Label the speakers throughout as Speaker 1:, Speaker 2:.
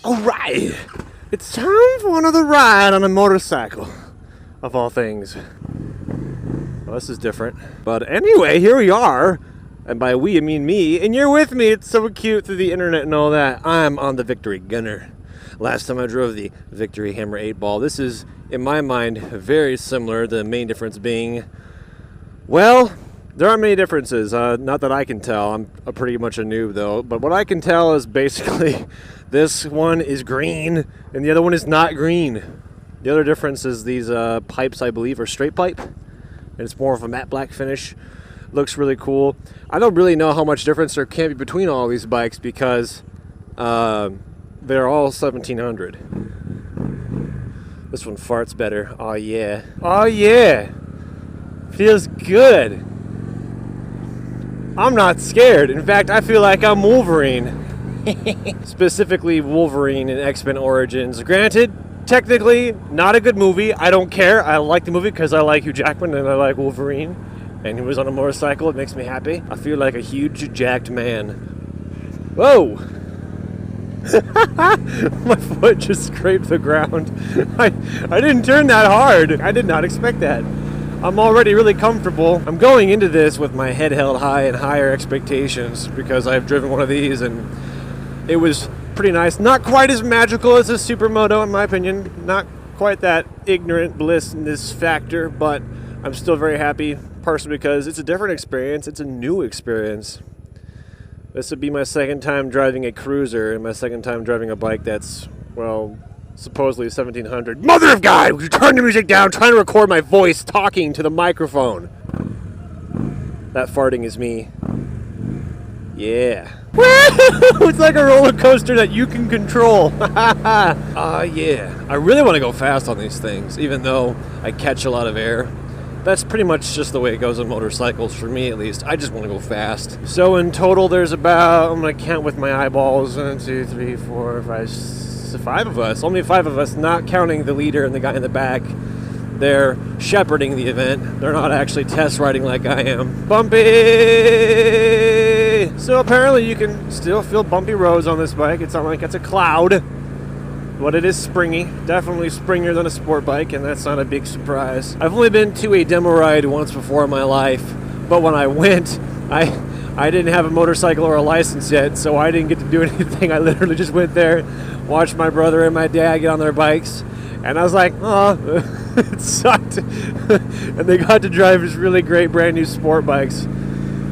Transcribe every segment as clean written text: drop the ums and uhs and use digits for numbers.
Speaker 1: Alright, it's time for another ride on a motorcycle, of all things. Well, this is different. But anyway, here we are. And by we, I mean me. And you're with me. It's so cute through the internet and all that. I'm on the Victory Gunner. Last time I drove the Victory Hammer 8-Ball. This is, in my mind, very similar. The main difference being, well, there aren't many differences. Not that I can tell. I'm pretty much a noob, though. But what I can tell is basically this one is green and the other one is not green. The other difference is these pipes, I believe, are straight pipe. And it's more of a matte black finish. Looks really cool. I don't really know how much difference there can be between all these bikes because they're all 1700. This one farts better. Oh yeah. Oh yeah. Feels good. I'm not scared. In fact, I feel like I'm Wolverine. Specifically Wolverine in X-Men Origins. Granted, technically not a good movie. I don't care. I like the movie because I like Hugh Jackman and I like Wolverine. And he was on a motorcycle. It makes me happy. I feel like a huge jacked man. Whoa! My foot just scraped the ground. I didn't turn that hard. I did not expect that. I'm already really comfortable. I'm going into this with my head held high and higher expectations because I've driven one of these and it was pretty nice. Not quite as magical as a Supermoto in my opinion. Not quite that ignorant bliss in this factor, but I'm still very happy, partially because it's a different experience. It's a new experience. This would be my second time driving a cruiser and my second time driving a bike that's, well, supposedly 1700. Mother of God! Would you turn the music down? I'm trying to record my voice talking to the microphone. That farting is me. Yeah. It's like a roller coaster that you can control. Yeah. I really want to go fast on these things, even though I catch a lot of air. That's pretty much just the way it goes on motorcycles, for me at least. I just want to go fast. So in total, there's about, I'm going to count with my eyeballs, 1, 2, 3, 4, 5, 5 of us. Only 5 of us, not counting the leader and the guy in the back. They're shepherding the event. They're not actually test riding like I am. Bumpy! So apparently you can still feel bumpy roads on this bike. It's not like it's a cloud. But it is springy, definitely springier than a sport bike, and that's not a big surprise. I've only been to a demo ride once before in my life, but when I went, I didn't have a motorcycle or a license yet, so I didn't get to do anything. I literally just went there, watched my brother and my dad get on their bikes, and I was like, oh, it sucked. And they got to drive these really great brand new sport bikes.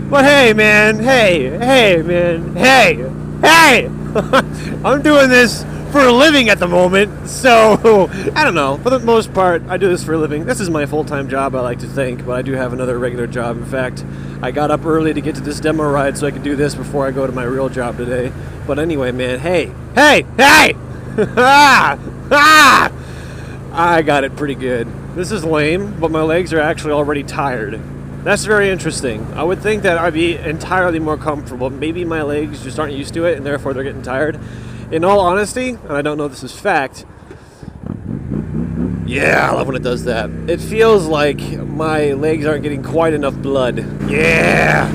Speaker 1: But hey, man, hey, man, hey! I'm doing this for a living at the moment, so I don't know. For the most part, I do this for a living. This is my full-time job, I like to think, but I do have another regular job. In fact, I got up early to get to this demo ride so I could do this before I go to my real job today. But anyway, man, hey! I got it pretty good. This is lame, but my legs are actually already tired. That's very interesting. I would think that I'd be entirely more comfortable. Maybe my legs just aren't used to it, and therefore they're getting tired. In all honesty, and I don't know if this is fact, yeah, I love when it does that. It feels like my legs aren't getting quite enough blood. Yeah!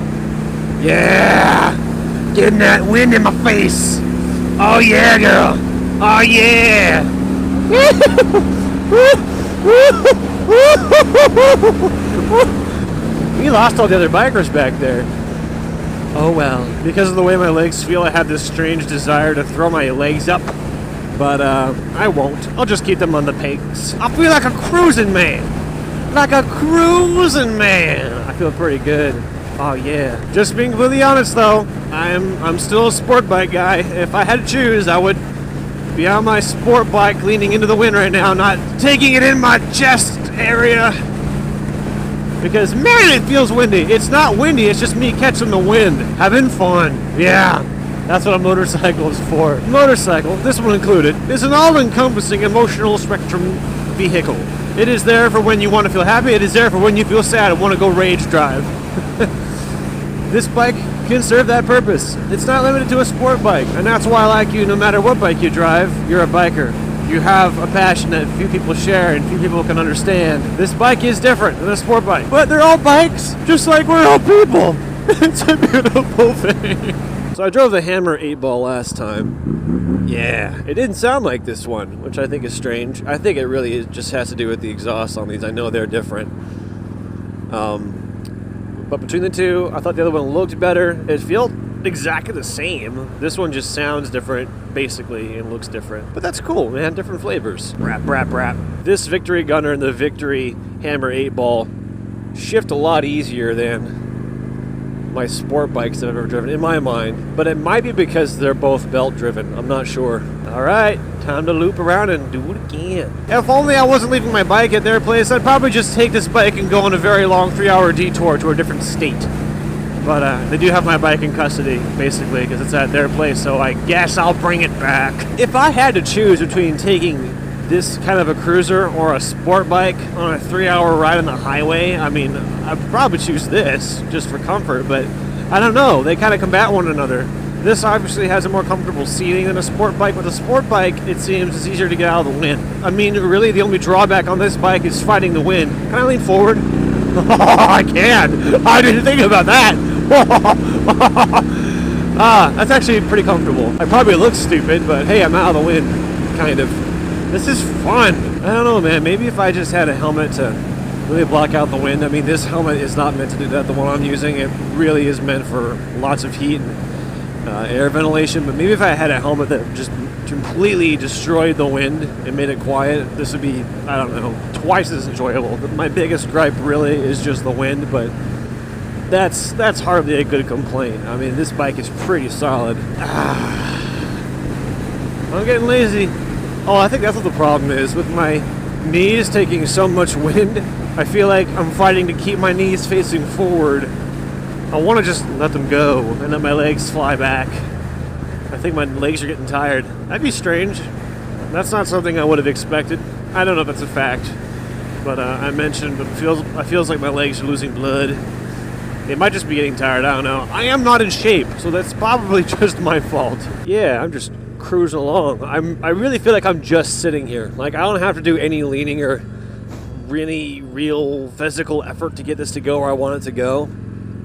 Speaker 1: Getting that wind in my face! Oh yeah, girl! Oh yeah! We lost all the other bikers back there. Oh well. Because of the way my legs feel, I have this strange desire to throw my legs up. But, I won't. I'll just keep them on the pegs. I feel like a cruising man. Like a cruising man. I feel pretty good. Oh yeah. Just being completely honest though, I'm still a sport bike guy. If I had to choose, I would be on my sport bike leaning into the wind right now, not taking it in my chest area. Because, man, it feels windy. It's not windy, it's just me catching the wind. Having fun. Yeah, that's what a motorcycle is for. Motorcycle, this one included, is an all-encompassing emotional spectrum vehicle. It is there for when you want to feel happy. It is there for when you feel sad and want to go rage drive. This bike can serve that purpose. It's not limited to a sport bike. And that's why, like you, no matter what bike you drive, you're a biker. You have a passion that few people share and few people can understand. This bike is different than a sport bike. But they're all bikes, just like we're all people. It's a beautiful thing. So I drove the Hammer 8-Ball last time. Yeah, it didn't sound like this one, which I think is strange. I think it really just has to do with the exhaust on these. I know they're different. But between the two, I thought the other one looked better. It felt exactly the same. This one just sounds different, basically, and looks different. But that's cool, man. Different flavors. Rap, rap, rap. This Victory Gunner and the Victory Hammer 8-ball shift a lot easier than my sport bikes that I've ever driven, in my mind. But it might be because they're both belt driven. I'm not sure. All right, time to loop around and do it again. If only I wasn't leaving my bike at their place, I'd probably just take this bike and go on a very long 3-hour detour to a different state. But they do have my bike in custody, basically, because it's at their place, so I guess I'll bring it back. If I had to choose between taking this kind of a cruiser or a sport bike on a 3-hour ride on the highway, I mean, I'd probably choose this just for comfort, but I don't know. They kind of combat one another. This obviously has a more comfortable seating than a sport bike. With a sport bike, it seems it's easier to get out of the wind. I mean, really, the only drawback on this bike is fighting the wind. Can I lean forward? I can. I didn't think about that. That's actually pretty comfortable. I probably look stupid, but hey, I'm out of the wind, kind of. This is fun. I don't know, man. Maybe if I just had a helmet to really block out the wind. I mean, this helmet is not meant to do that. The one I'm using, it really is meant for lots of heat and air ventilation. But maybe if I had a helmet that just completely destroyed the wind and made it quiet, this would be, I don't know, twice as enjoyable. My biggest gripe really is just the wind, but that's hardly a good complaint. I mean, this bike is pretty solid. I'm getting lazy. Oh, I think that's what the problem is. With my knees taking so much wind, I feel like I'm fighting to keep my knees facing forward. I want to just let them go and let my legs fly back. I think my legs are getting tired. That'd be strange. That's not something I would have expected. I don't know if that's a fact, but I mentioned, but it feels like my legs are losing blood. They might just be getting tired. I don't know. I am not in shape, so that's probably just my fault. Yeah, I'm just cruising along. I really feel like I'm just sitting here. Like, I don't have to do any leaning or really real physical effort to get this to go where I want it to go.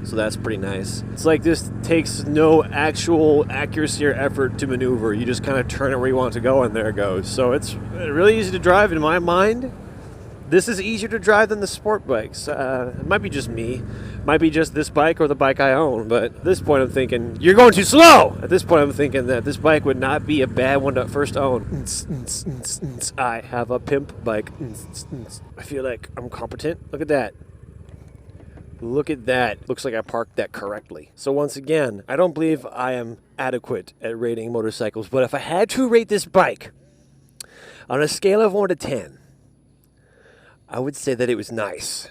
Speaker 1: So that's pretty nice. It's like this takes no actual accuracy or effort to maneuver. You just kind of turn it where you want it to go and there it goes. So it's really easy to drive in my mind. This is easier to drive than the sport bikes. It might be just me. Might be just this bike or the bike I own. But at this point I'm thinking, you're going too slow! At this point I'm thinking that this bike would not be a bad one to first own. I have a pimp bike. I feel like I'm competent. Look at that. Look at that. Looks like I parked that correctly. So once again, I don't believe I am adequate at rating motorcycles. But if I had to rate this bike on a scale of 1 to 10, I would say that it was nice.